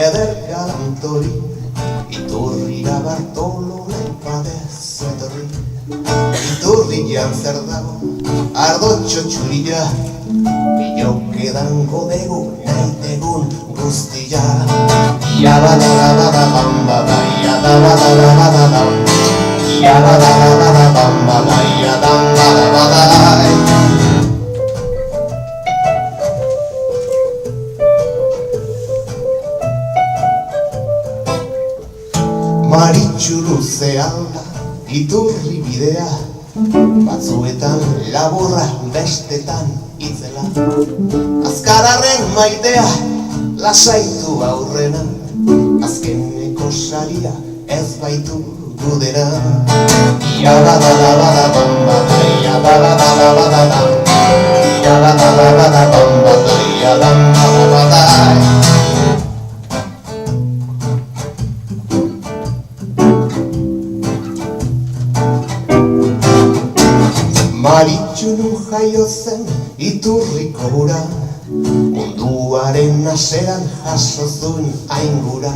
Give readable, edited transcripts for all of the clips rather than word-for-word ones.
eder galantori, iturrira Bartolo naipatez etorri. Iturrian zer dago, ardotxo txurila, bilokedan godegu naitegun guztia. Iabadadabadabambada, iadabadadabadabam, iabadadabadabambada, iadabadabadabam. Maritxu luzea da, iturri bidea, batzuetan laburra, bestetan itzela. Azkararren maitea, lasaitu aurrena, azkeneko saria ez baitu gudera. Iabadadabadabambada, iabadadabadabam, iabadadabadabambada, iabadadabadabam. Maritxu nun jaio zen iturriko gura, munduaren haseran jaso zuen aingura.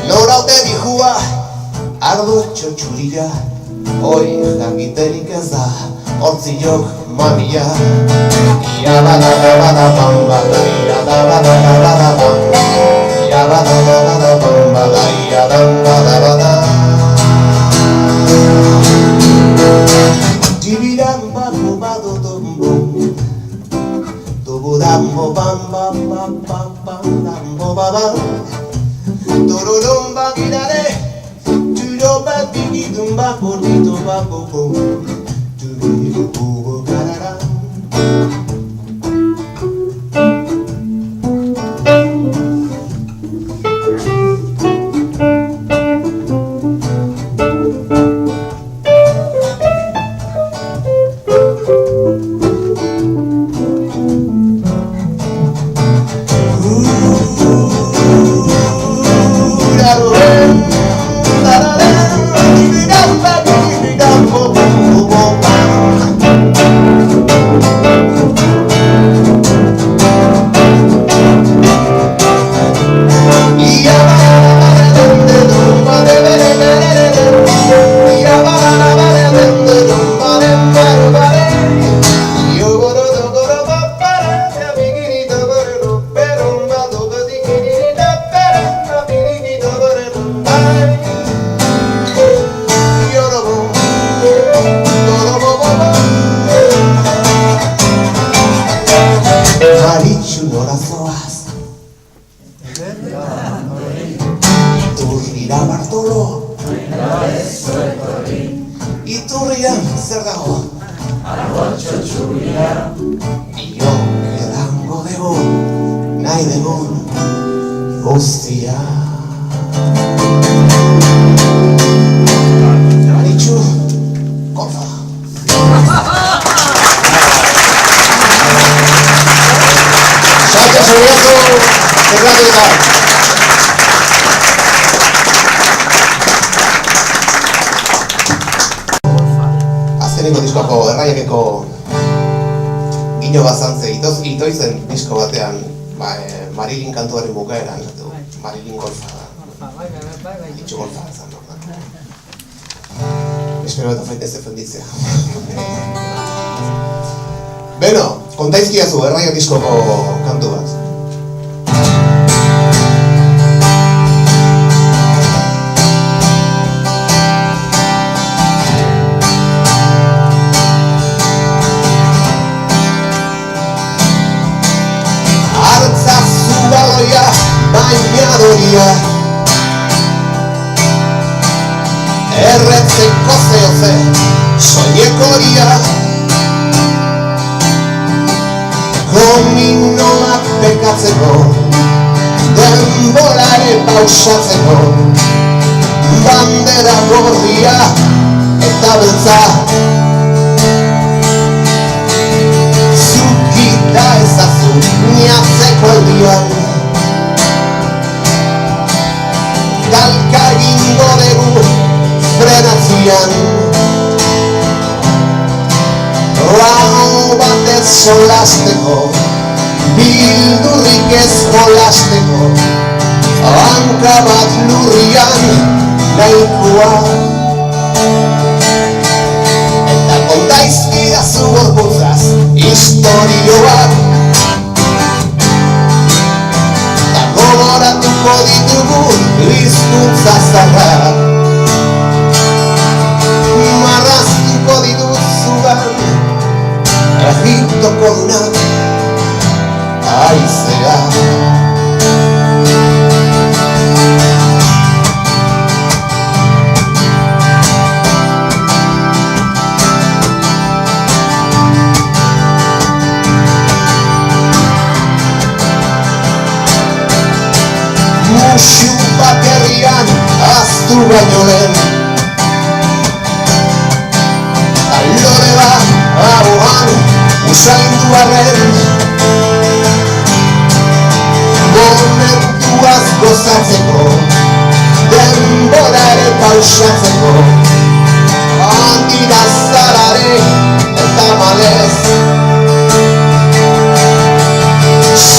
Nora ote dijua, ardotxo txurila, hoi jakiterik ez da, hortzilok mamila. Iabadadabadabambada, iabadadabadabam, iabadadabadabambada, iabadadabadabam. Dibiram babo bado dombo, dobo dambo bam bam bam bam bam dambo babam, dororom bagirare, turo bat bigidum babo dito babo bom, turiru bubo gararam. Iturrira Bartolo, iturrian zer dago, ardotxo txurila, bilokedan godegu nahi degun guztia. Maritxu, gorfa. Salto Zuriazu, erratuetan. Azkeneko diskoko erraiekeko gino bazantze itoizen disko batean Marilyn kantuaren bukaeran, Marilyn golfa da. Ditxo golfa zan hor da. Espero eta faitez defenditzea. Beno, kontaizkiazu erraiek diskoko kantu bat. Bainadoria erretzeko zehoze soinekoria kominoak pekatzeko denborare pausatzeko bandera gorria eta beltza zukita ezazu niatzeko aldian talka egingo dugu frenatzian Rau batez solasteko bildurrik ez jolasteko Gora bat lurrian nahikoa. Eta kontaizkidazu gorputzaz historio bat. Eta gogoratuko ditugu hizkuntza zaharrak. Marraztuko dituzugan Egiptoko dunak haizea. Musu bakerrian aztu baino lehen, lore bat ahoan usaindu arren, momentuaz gozatzeko, denbora ere pausatzeko, handira zarare eta malez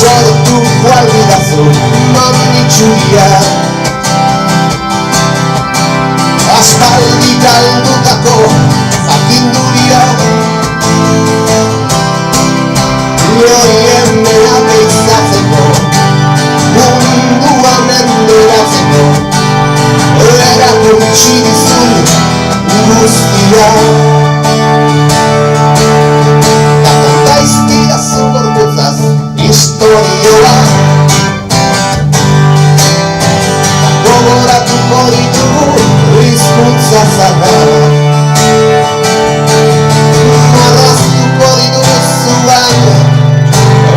sortuko albidazu magnitxuria. Aspaldi galdutako jakinduria, lehorien behar izatzeko, munduan enderatzeko, erakutsi dizun guztia. Eta kontaizkidazu gorputzaz historioa. Eta gogoratuko ditugu hizkuntza zaharrak. Marraztuko dituzugan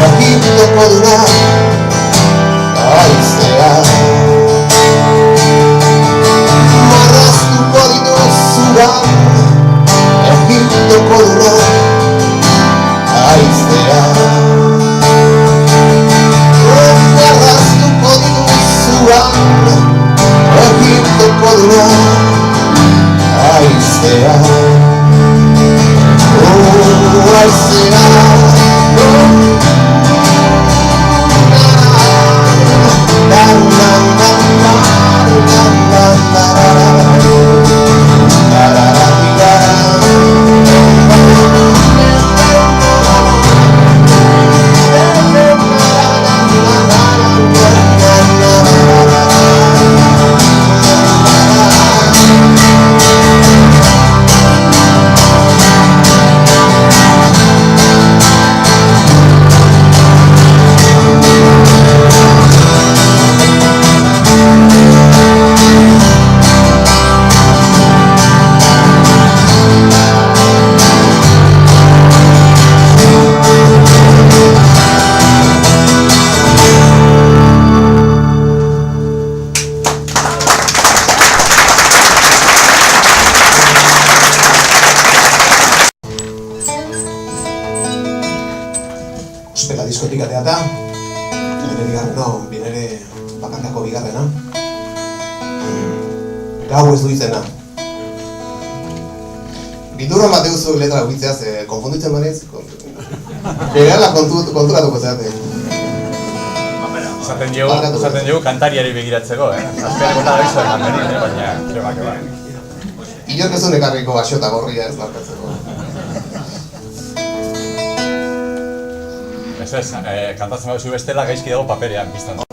Egiptoko dunak haizea. Marraztuko dituzugan Egiptoko dunak haizea. Marraztuko dituzugan Egiptoko dunak haizea. Haizea. Ospeta diskotik ateata, binere bakantako bigarrena. Gau ez du izena. Bidurran bat euzu letra guitzeaz, konfunditzen manez, berehala konturatuko zeate. Zaten dugu kantariari begiratzeko, azkeneko eta dabizu eman benin, baina trebak eban. Inork ez unekarriko basota gorria ez barkatzeko. Ez, kantatzen baduzu bestela gaizki dago paperean biztan.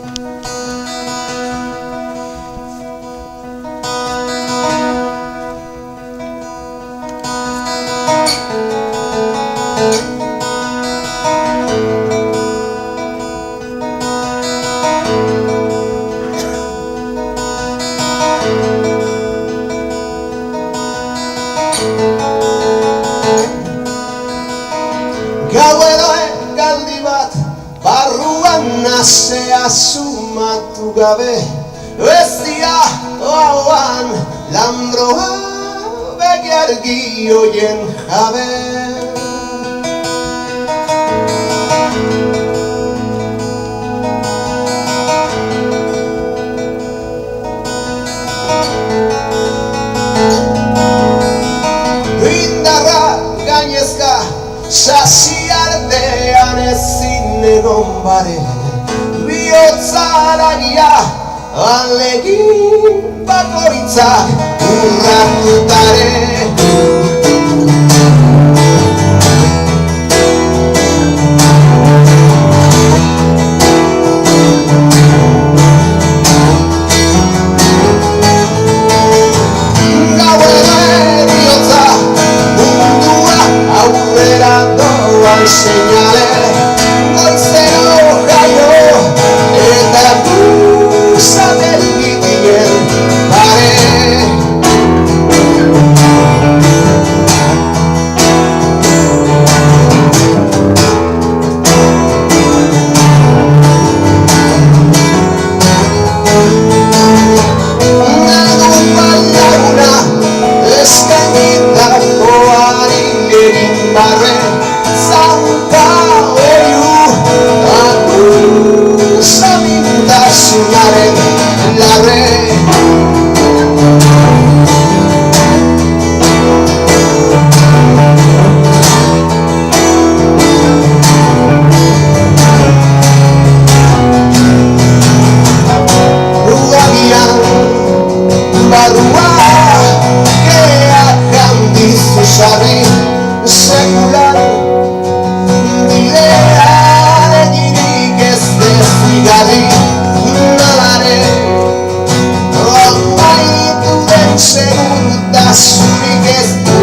Nasea sumatu gabe, bestia oan lambroa begiargi oien jabe. Indarra gainezka sasi artean ezin egon bare, bihotzaragia alegin bakoitzak urratutare. Señale, goizero jaio, eta guzaten gitien pare. Egun balauna, eskainitakoari egin barre. Zauka oiu, akusamintasunaren larre. Udagian barrua geak handizu sarri sekulan. Gari nalare amaitu den segurtasunik ez du.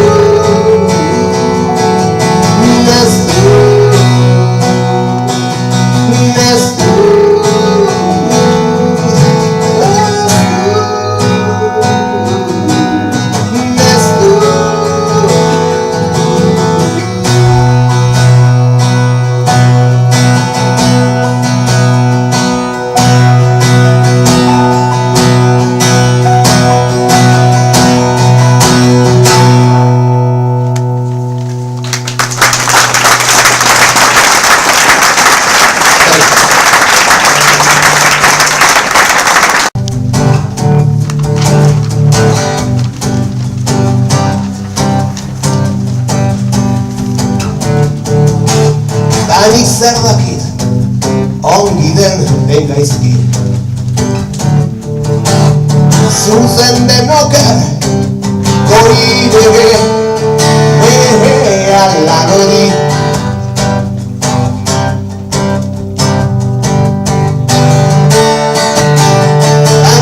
Nik zer dakit, ongi den gaizki. Zuzen den oker, gori bege, alan hori.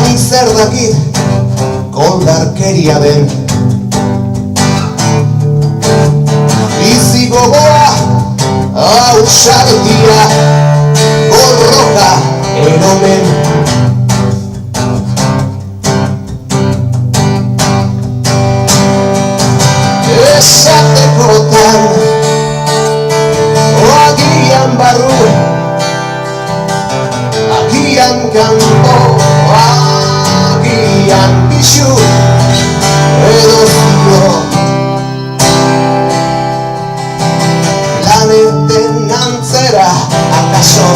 Nik zer dakit, koldarkeria den. Bizi gogoa, ausardia, gorroka eromen. Esatekotan, agian barru, agian kanpo, agian pixu, edo zilo. Planeten antzera, akaso.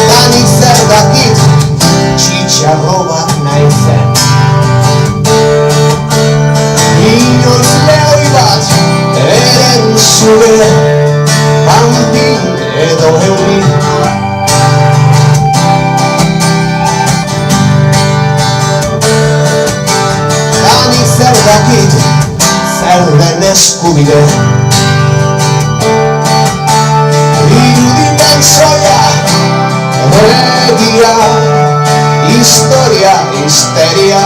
Danik zer dakit, txitxarro bat naizen. Inoiz lehoi bat, eren zure, pantin edo euri. Danik zer dakit, zer den eskubide. Irudimensoia, egia, historia, histeria.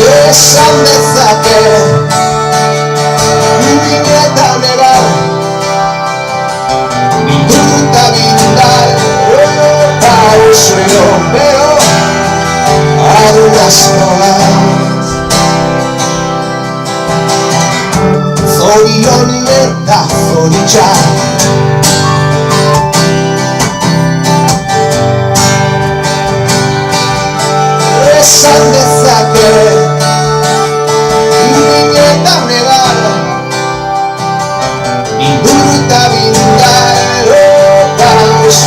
Esan dezake, binetan egar, biduta bindar, eta oso bero, arulazko bat. Zorion eta zoritxa. Esan dezake, binetan egar, biduta bindar, eta oso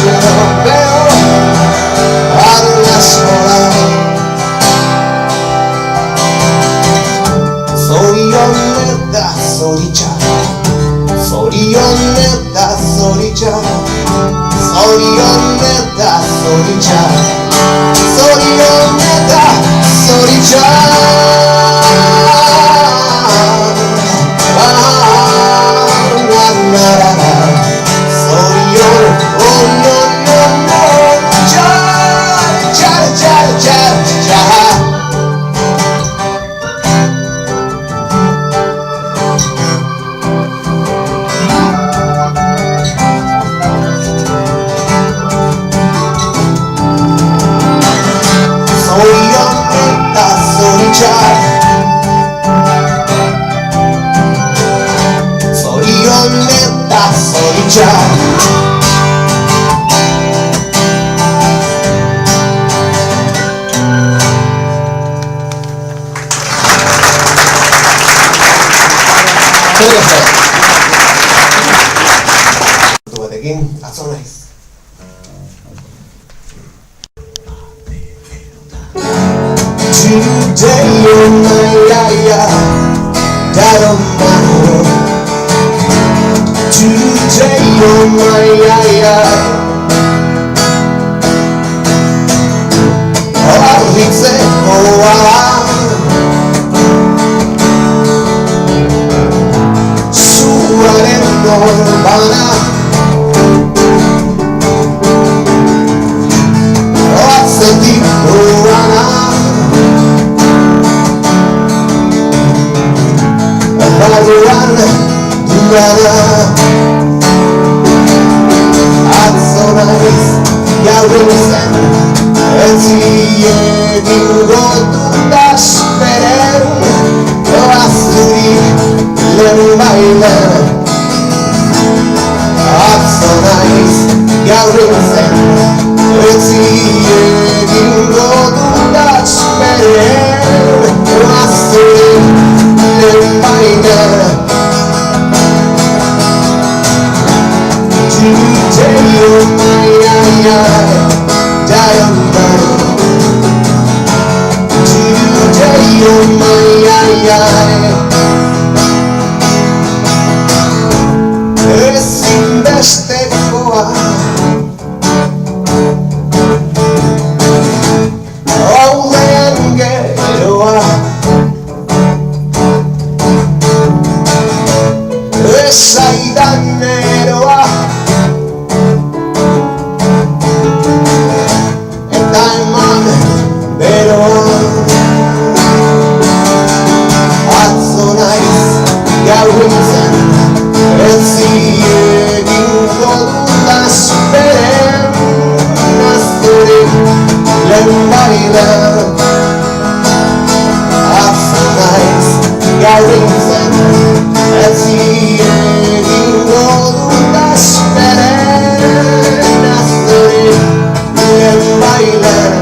Zorion eta zoritxar, zorion eta zoritxar. Zorion, oh no, no, no, txar, txar, txar, txar, txar. Zorion eta zoritxar, zorion eta zoritxar. Batekin, atzo naiz. Today you're my liar, don't matter. Today you're my liar. Argitzeko zuaren norbana. Atzetik doana. Barruan durana. Atzo naiz gaur zen, ez egingo dudas beren. Oazturik lehen bailen. Atzo naiz gaur zen, ez egingo dudas beren. Oazturik lehen bailen. Today you're my diamond. Today you're my ezinbestekoa. Aurrean geroa. Ezaidan eroa. Eta eman beroa. Atzo naiz gaur zen, ez egingo dudas beren. Nazturik lehen bailen. Atzo naiz gaur zen, ez egingo dudas beren. Nazturik lehen bailen.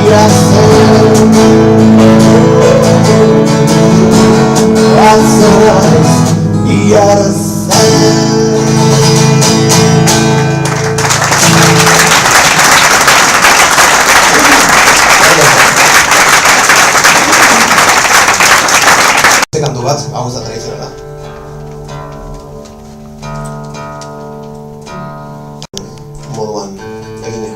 Yes. bat, hau ez da tradizionala. Moduan egine.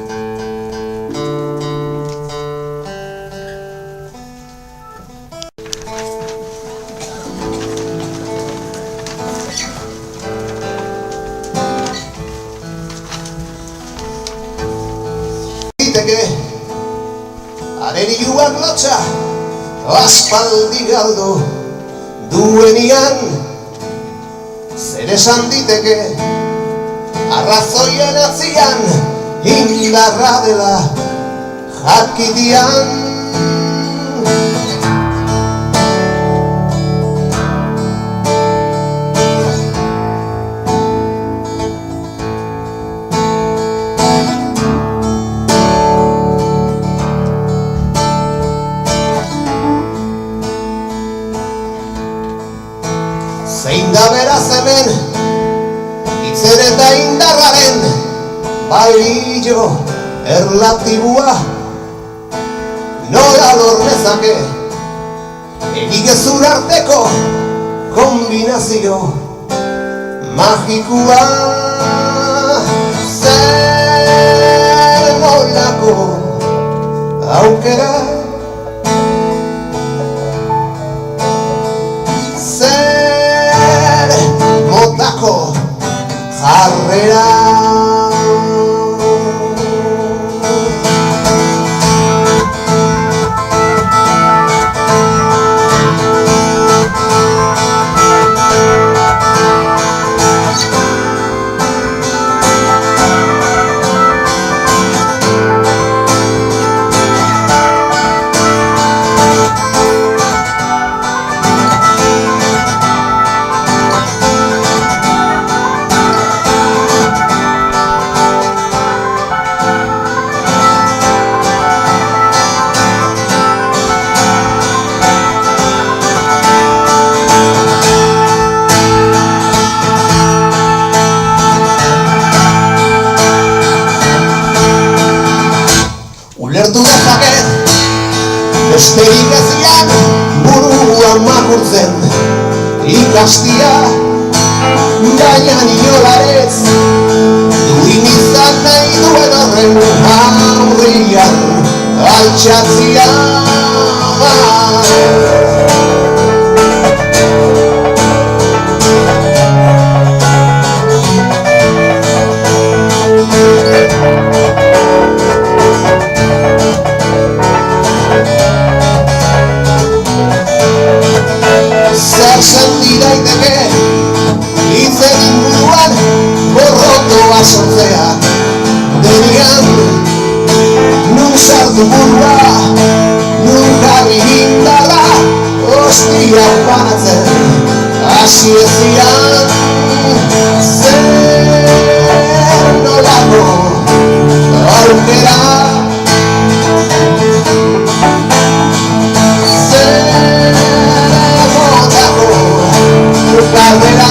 Haren iluak lotxa aspaldi galdu duenian, zer esan diteke arrazoien atzian indarra dela jakitian. Zein da beraz hemen, itzen eta indarraren balio erlatibua, nola lornezake erigezur arteko kombinazio magikua. Zer nolako aukera, motako jarrera. Ulertu dezaket, besterik ezian burua makurtzen ikastia, baina inolarez duin izan nahi duen horren aurrian altxatzia. Zer senti daiteke itzen inguruan borrotoa sortzea, denean nun sartu burua, nun jarri indarra, ostia banatzen hasi ezian. Zer nolako aukera, carrera.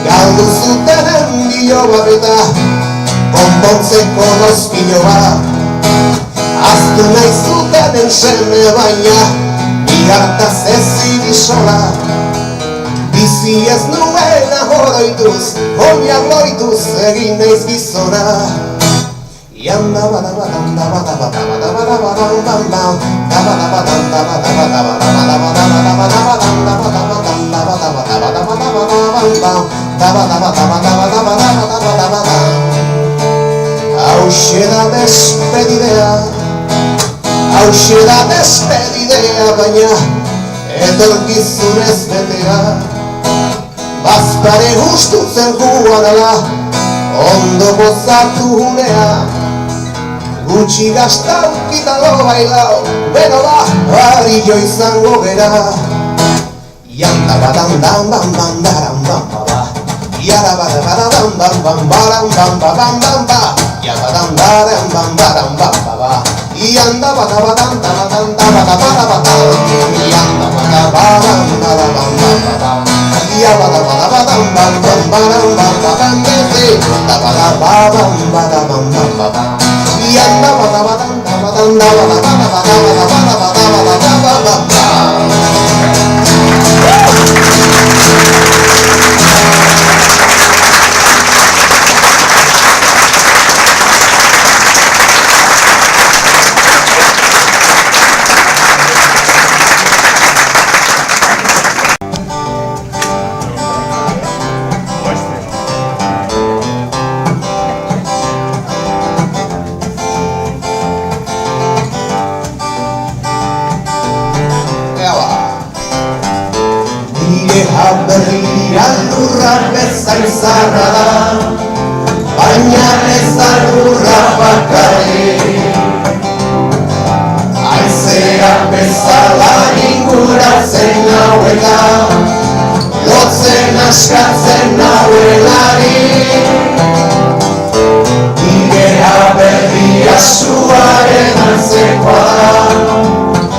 Galdu zutenen biloba eta konpontzeko nozpiloba. Aztu nahi zutanen seme baina bigartaz ezin isola. Bizi ez nuena joroituz, oinak loituz egin naiz gizona. Yanda bada badam da bada bada bada bada badam bam bam da bada badam da bada bada bada bada bada bada bada badam da bada badam da bada bada bada bada bada bam bam da bada bada bada bada bada bada bada bada. Hauxe da despedidea baina etorkizunez betea. Bazpare gustutzen jugadala ondo gozatu unea. Gutxi gastaukita lo bailau, beno ba, barillo izango gera. Yanda badam dam bam bam daram bam ba ba. Yara bada bada bam bam bam baram bam ba bam bam ba. Yada dam daram bam baram bam ba ba. Yanda bada badam da badam da bada bada bada. Yanda bada badam bada bam bam ba ba. Yada bada badam bam bam baram bam ba bam bete. Da bada badam bada bam bam ba ba. Yanda bada badam da badam da bada bada bada bada bada bada bada bada bada. Berria lurra bezain zarra da, baina ez da lurra bakarrik. Haizea bezala inguratzen nauela, lotzen askatzen nauelari. Igea berria suaren antzekoa da,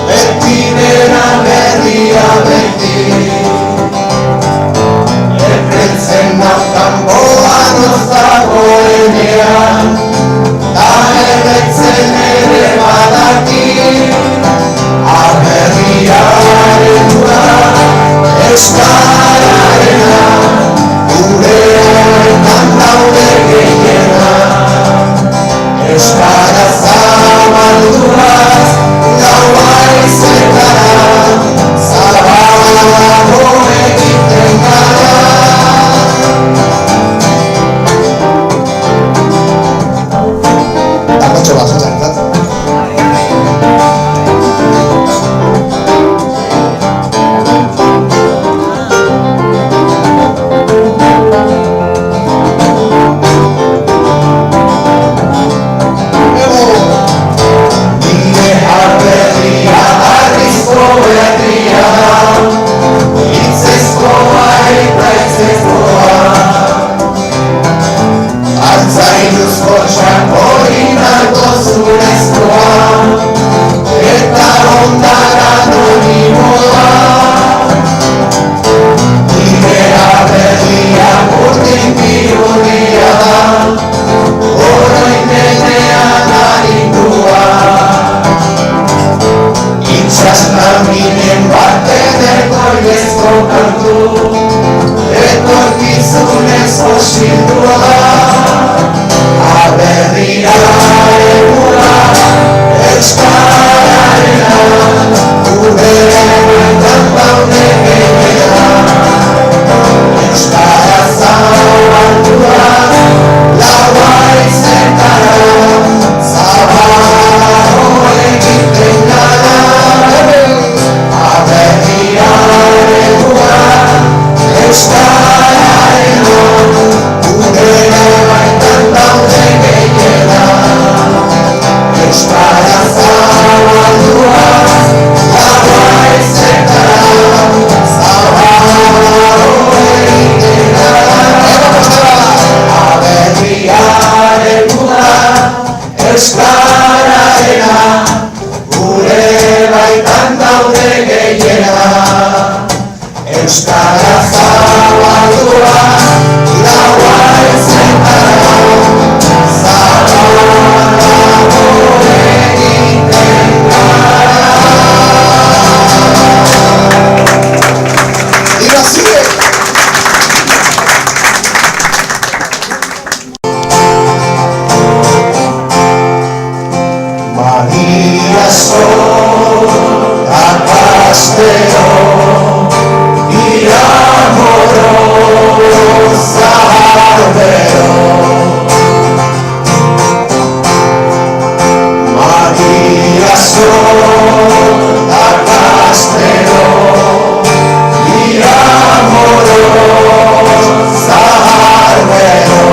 beti bera berria beti. Zen nautan boan ozagoenean, sol, da castelo, y amorosa albero. María sol, da castelo, y amorosa albero.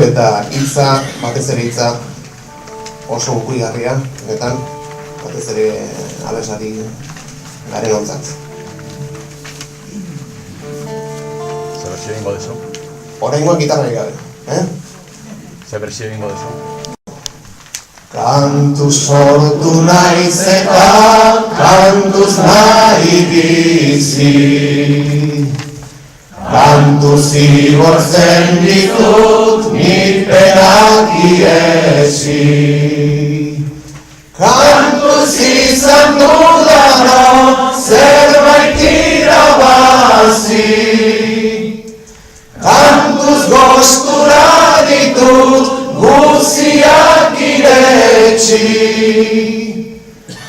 Eta hitza, batez ere hitza oso ukuigarria, benetan, batez ere abeslari garen ontzat. Zer berzio egingo dezu? Oraingoan gitarra gabe, Zer berzio egingo dezu? Kantuz sortu naiz eta kantuz nahi bizi, kantuz igortzen ditut nik penak iesi. Kantuz izan dudano zerbait irabazi, kantuz goztura ditut guziak iretsi.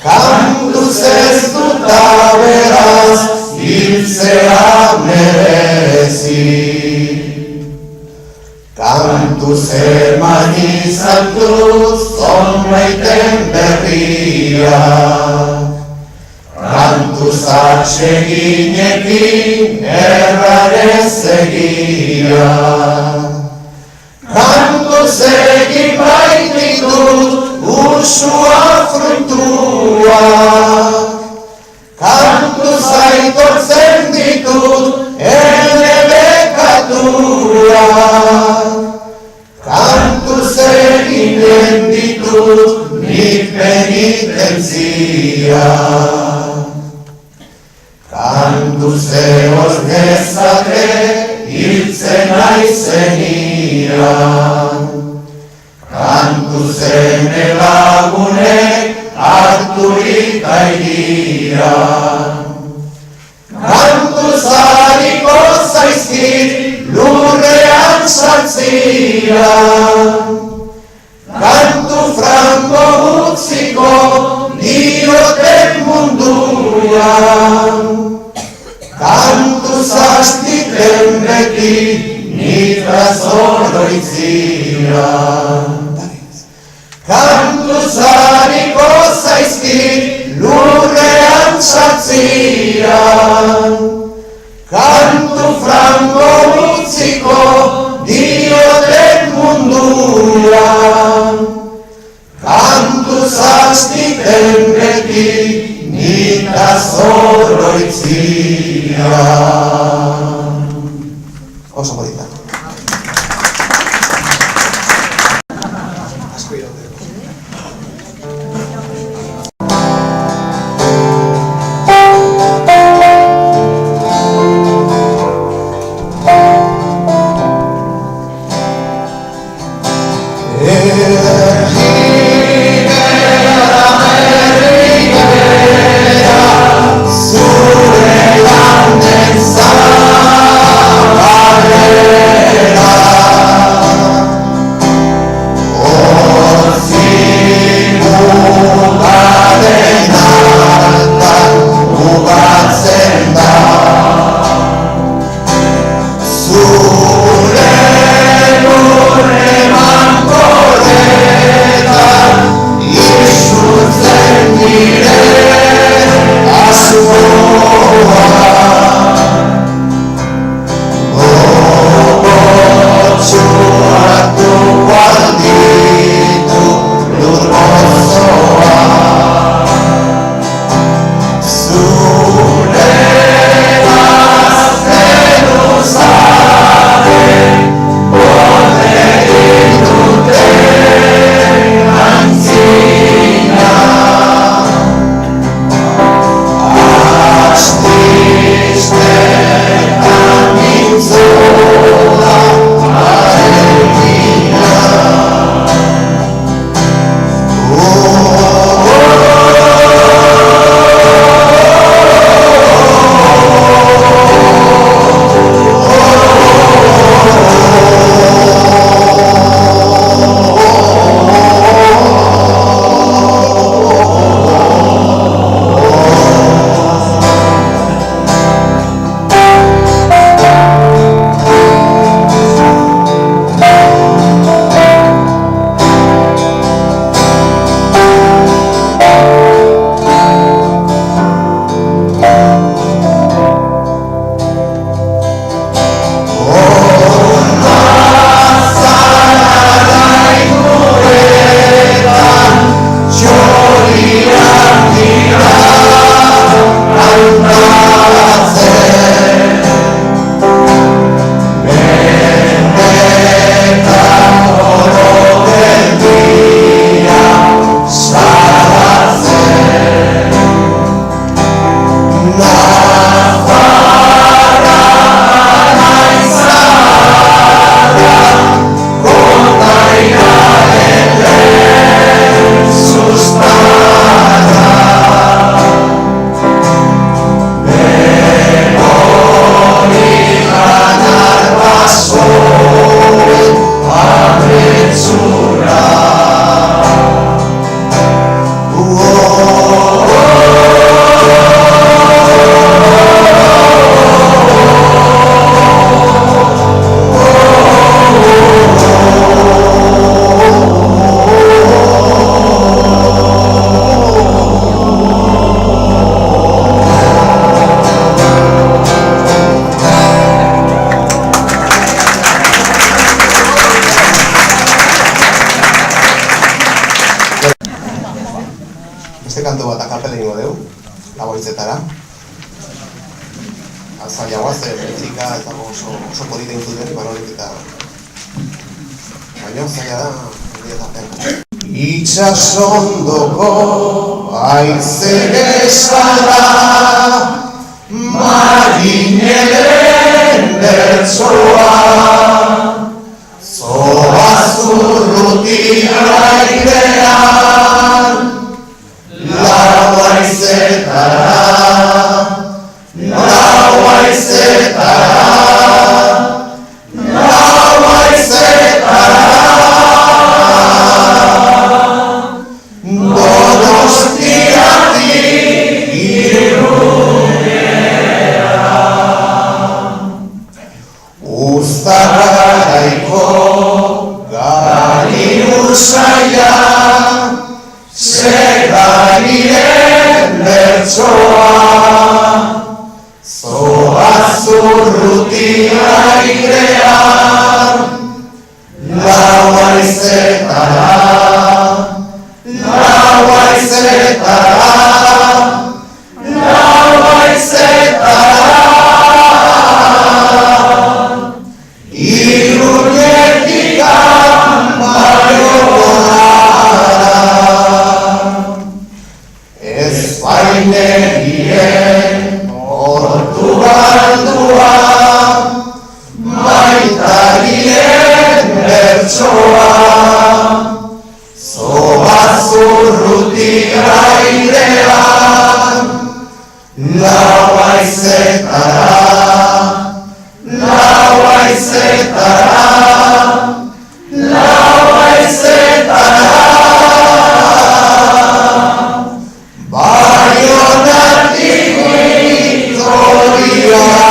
Kantuz ez dut beraz hiltzea merezi. Kantuz eman izan dut zonbaiten berria, kantuz atseginekin errarez egia. Kantuz egin baititut ursua fruituak, kantuz aitortzen ditut ene bekatuak. zenian. Kantu zene lagunek harturik airean. Kantu zariko zaizkit lurrean sartzian. Kantu franko utziko dioten munduan. Kantu zastiten beti nitra zoroitzian. Kantu zariko zaizkit lurrean sartzian. Kantu franko utziko dioten munduan. Kantu zastiten beti nita zoroitzian. Oso polita. Beste kantu bat akapela ingo dugu, laboritzetara. Zaila guazte, bertzika eta oso polita intzuten, banorik eta... Baina zaila da, hori Itxasondoko aize bezala, marinelen bertsoa, Uztarraiko gari usaia, segariren bertsoa, zoaz urrutia airean, lau haizetara, Iruñetik Baiona, Espainegien hortu galdua, maitarien bertsoa, zoaz urrutia airean, lau haizetara, Baionatik Vitoriara,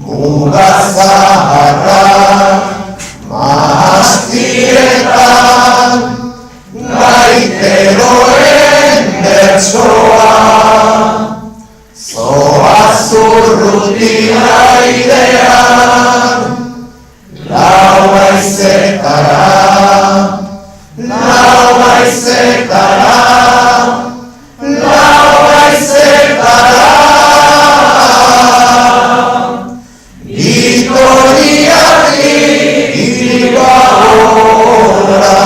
Mugazaharra Mahastietan, gaiteroen bertsoa, zoaz urrutia airean, lau haizetara, Vitoriatik Ibaona,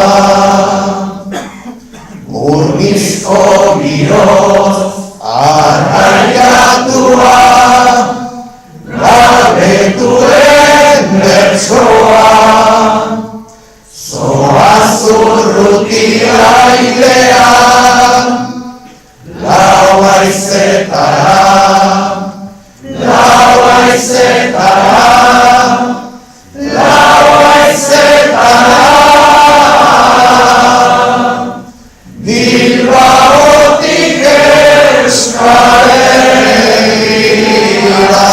Murgizko bihotz arraiatua, gabetuen bertsoa, zoaz urrutia airean, lau haizetara, Bilbaotik Euskal Herrira.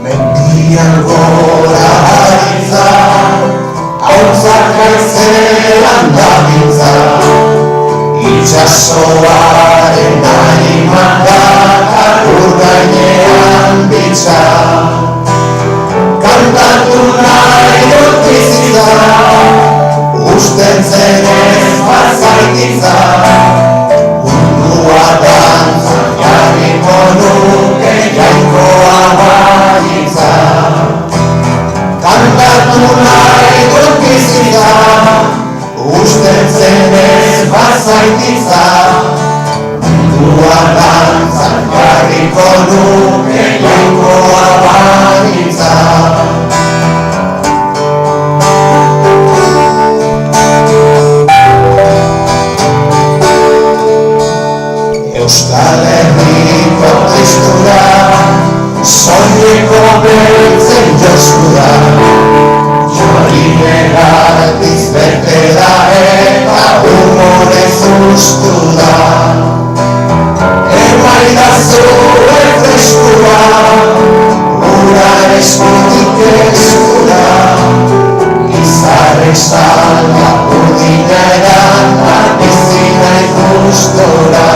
Mendian gora haritza, hauzak aizean dabiltza, itxasoaren animakak ur gainean bitxa, kantatu nahi dut bizitza, usten zenez bazaititza, mundua dantzan jarriko nuke jainkoa balitza. Kantatu nahi dut bizitza, usten zenez bazaititza, mundua dantzan jarriko nuke jainkoa balitza. Euskal Herriko tristura, soineko beltzen jozkura, jorine gartiz bete da eta humorez ustu da. Emaidazu freskura, ura eskutik eskura, izarrek salga urdina eranta bizina ikustora.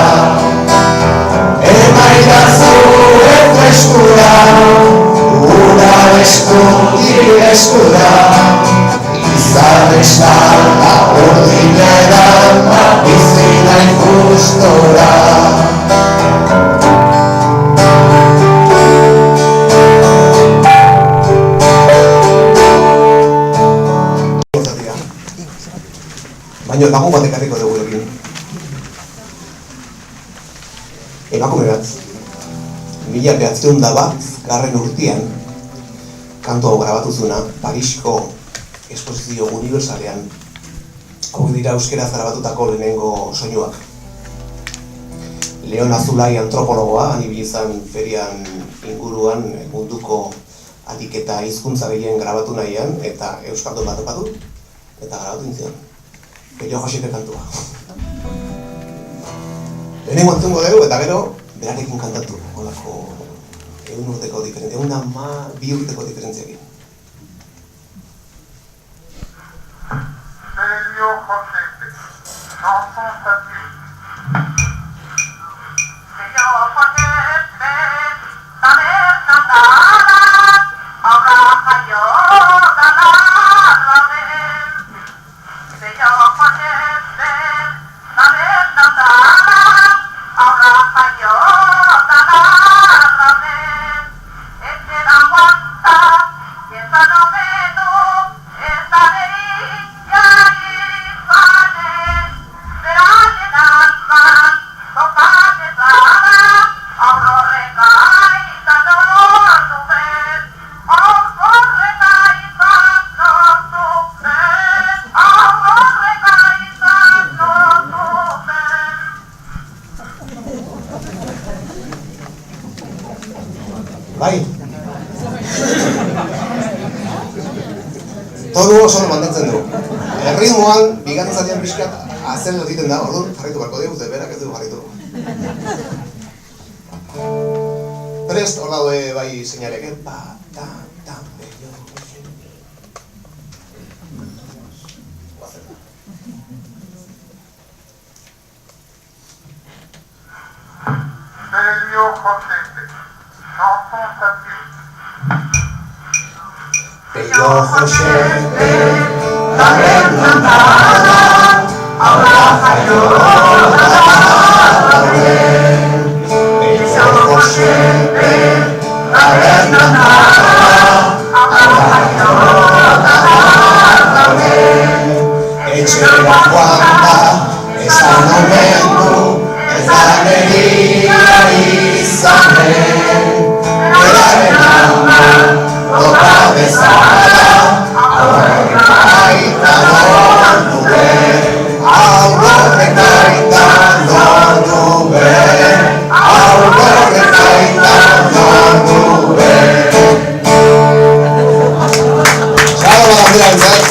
Emaidazu freskura, ura eskutik eskura, izarrek salga urdina eranta bizina ikustora. Baina lagun bat ekarriko dugu ekin. Emakume bat, 1901 urtean kantu hau grabatu zuna Parisko Esposizio Universalean. Hau dira euskeraz grabatutako lehenengo soinuak. Leon Azulai antropologoa, ibili izan ferian inguruan munduko adiketa hizkuntza gehien grabatu nahian, eta euskaldun bat topatu, eta grabatu intzion. Pello Josite kantua. Lehenengo entzungo dugu eta gero berarekin kantatu, holako 1 urteko diferentzia, 2 urteko diferentziakin. Todo solo mantentzen du. Erritmoan, bigarren zatian pixkat, azelero egiten da, orduan jarraitu barko dugu, ze berak ez dugu jarraitu. Prest, hor daude bai seinalek, Bello Josete, tabernan aurra jaio daude. Bello Josete, tabernan aurra jaio daude. Etxera joan da, esan omen du, ez da neria izanen. Beraren ama, doka bezala, aurrek aita lortu ben. Aurrek aita lortu ben. Aurrek aita lortu ben. Txalo bandera entzat.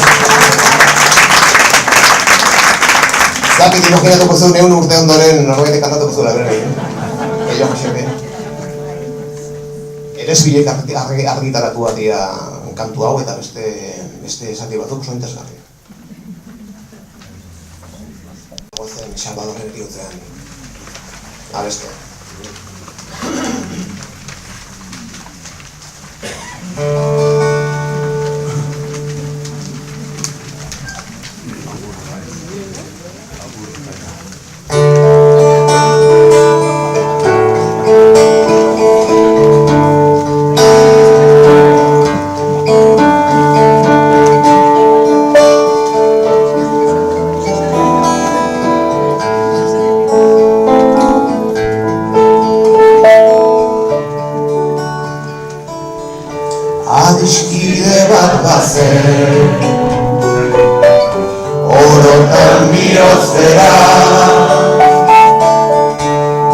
Zakit imaginatuko zuen 1 urte ondoren norbaitek kantatuko zuela berri. Bello Josete. Eresbilek argitaratu batia kantu hau eta beste zati batzuk oso interesgarri. Gozen Salvadorren eriotzean abeste. Adiskide bat bazen, orotan bihoztera,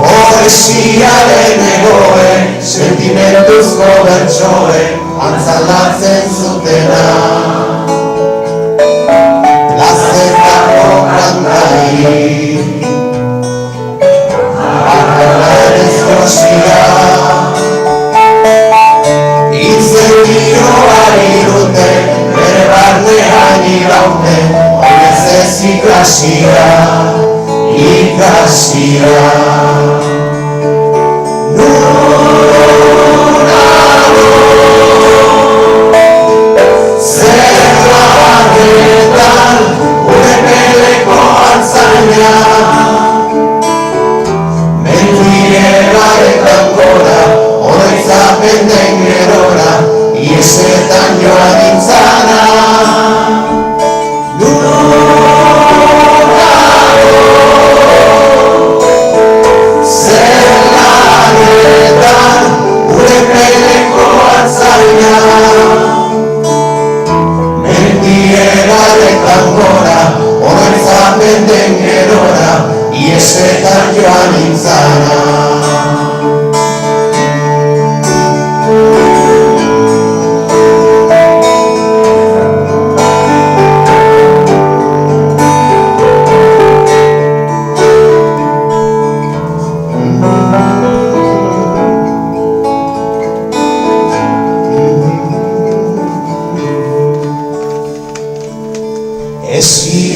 poesiaren egoen, sentimentuzko bertsoen, antzalatzen zutena. Plazetako kantari, bakarlaren zosia, Izenioari dute, bere barnean iraute, honez ez ikasia. Nunaro, zer labanetan, gure peleko altzaina. Mentiegaretan gora, oroitzapen den gerora, iesetan joan nintzana. Nunaro, zer lanetan, gure peleko altzaina. Mentiegaretan gora, oroitzapen den gerora, iesetan joan nintzana.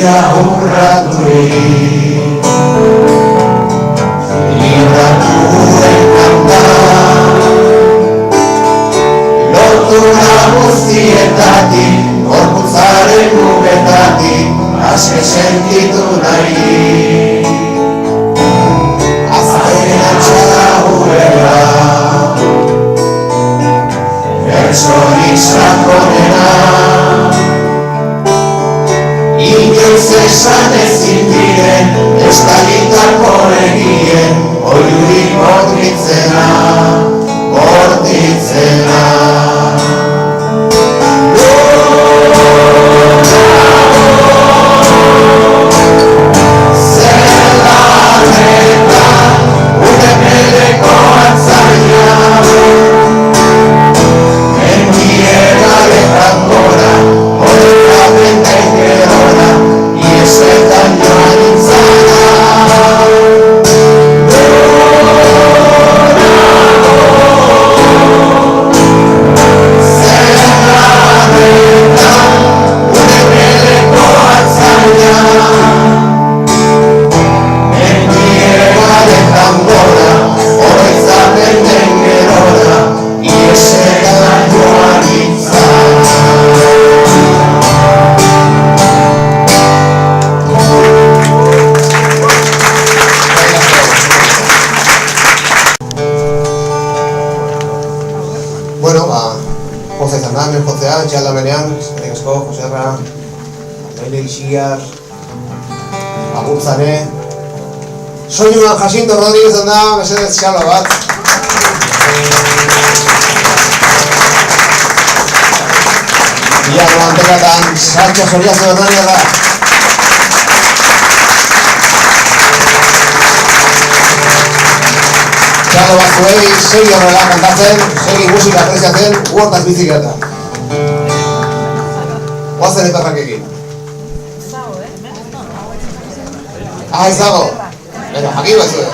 Ia urraturik Iratuen kanta Lotura guztietatik Gorputzaren mugetatik Aske sentitu nahi Azken atxala gurela Bertsorik sakonena Inoiz esan ezin diren Estalitako egien Oiurik bortitzena Bortitzena Txalda benean, eskerrik asko, Joserra, Andaile Ixiar, Agurtzane, soinuan Jacinto Rodríguez da, mesedez txalda bat. Iarro Antekatan, Sancho Soriazo Hernania da. Txalda bat zuei, segi horrela kantatzen, segi musika apreziatzen, huertaz bizikleta. Guazen eperrakekin. Zago, ez dago? Beno, jakin bat zuen.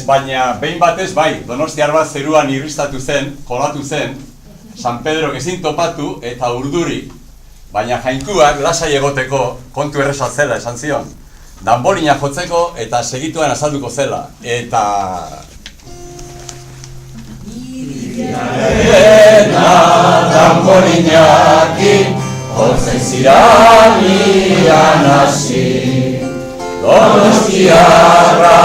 baina behin batez bai, Donostiar bat zeruan irristatu zen, kolatu zen, San Pedro ezin topatu eta urduri. Baina jainkuak lasai egoteko kontu erresa zela esan zion. Danbolina jotzeko eta segituan azalduko zela. Eta... Iriena danbolinakin jotzen ziranian hasi. Donostiarra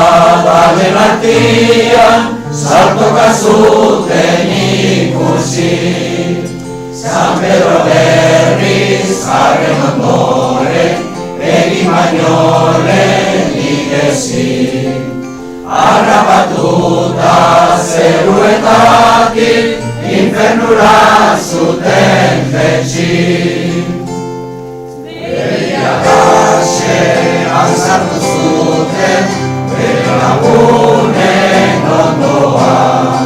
baden artian saltoka zuten ikusi. San Pedro berriz jarren ondoren egin baino lehen igezi. Harrapatuta zeruetatik infernura zuten betxi. Beria gaxean sartu zuten bere lagunen ondoan.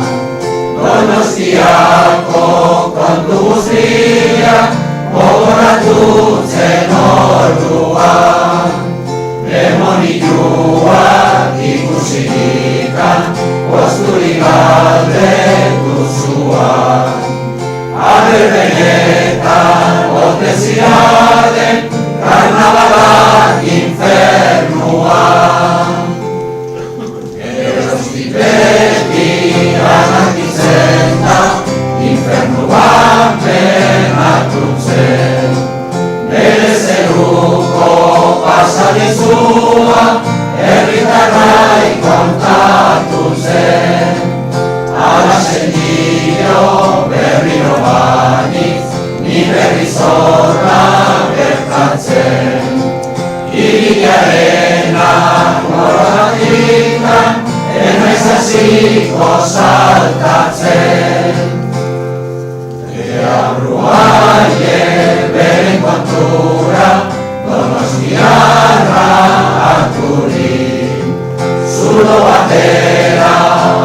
Donostiako kontu guztiak gogoratutzen orduan. Demonioak ikusirikan posturik galdetu zuan. Aber benetan ote ziaden karnabalak infernuan. Geroztik beti anakitzen da infernu baten atutzen. Bere zeruko pasadizua herritarrai kontatu zen. Alasen dio berriro baniz, ni berri zorra bertatzen. Iriarena gorratikan, enaiz hasiko saltatzen. Abruaien beren kontura, Donostiarra harturik. Zulo batera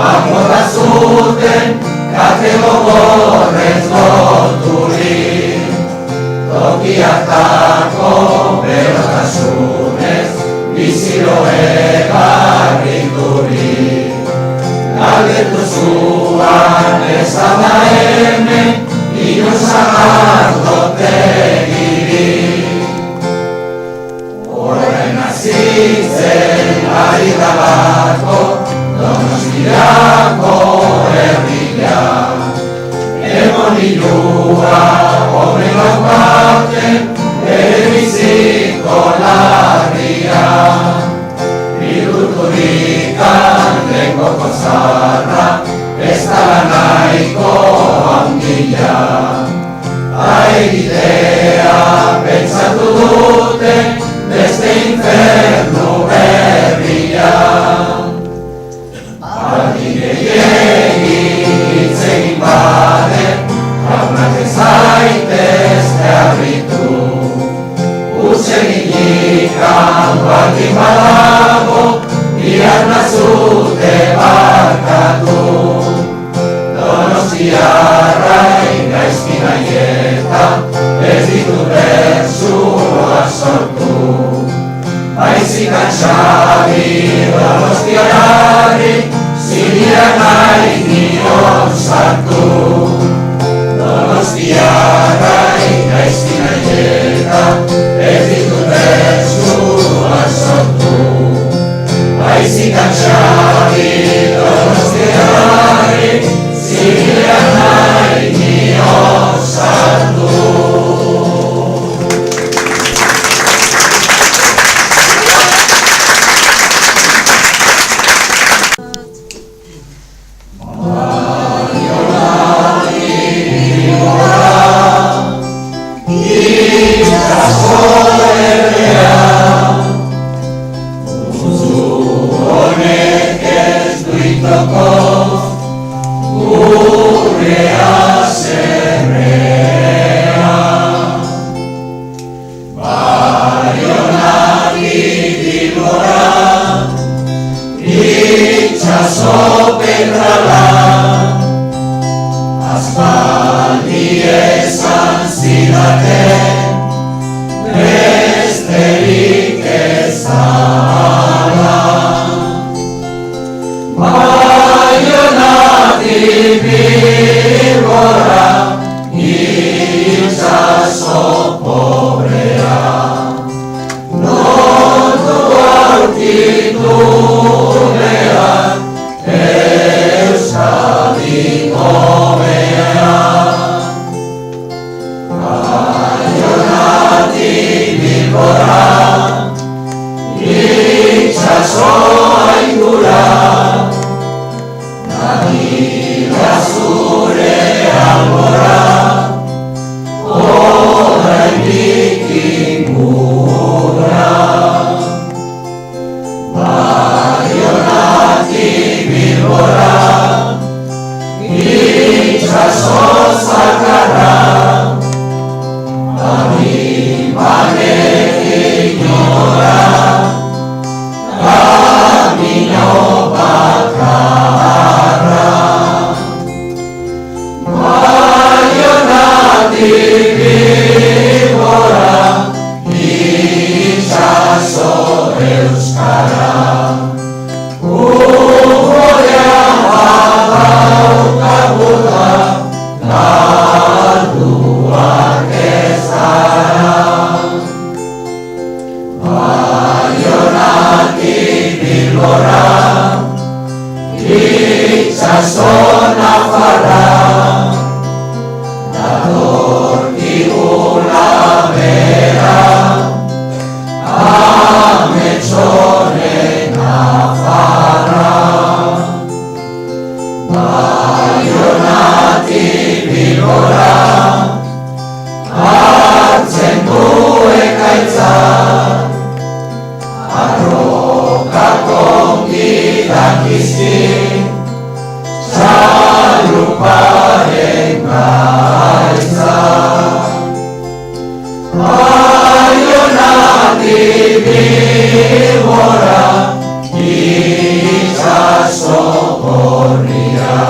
amorra zuten, kate gogorrez loturik. Toki hartako berotasunez, biziloe garriturik. Galdetu zuan ezada hemen, inoz sagardotegirik. Horren azitzen ari dalako Donostiako herria. Demonilua omenok baten bere biziko larria. Bihurturikan lengoko zarra ez dala nahiko handia. Egitea pentsatu dute beste infernu berria. Aldi gehiegi hitz egin baden, jaunak ez zaitezte harritu. Utsegin ikan baldin badago, bihar nazute barkatu. Donostiarrai gaizki nahieta, ez ditu bertsua sortu. Baizik antxabi Donostiarrari, ziria nahi nion sartu. Donostiarrai gaizki nahieta, ez ditu bertsua sortu. Baizik antxabi Donostiarrari, ziria nahi nion sartu. Besterik ez dala. Itxaso gorria,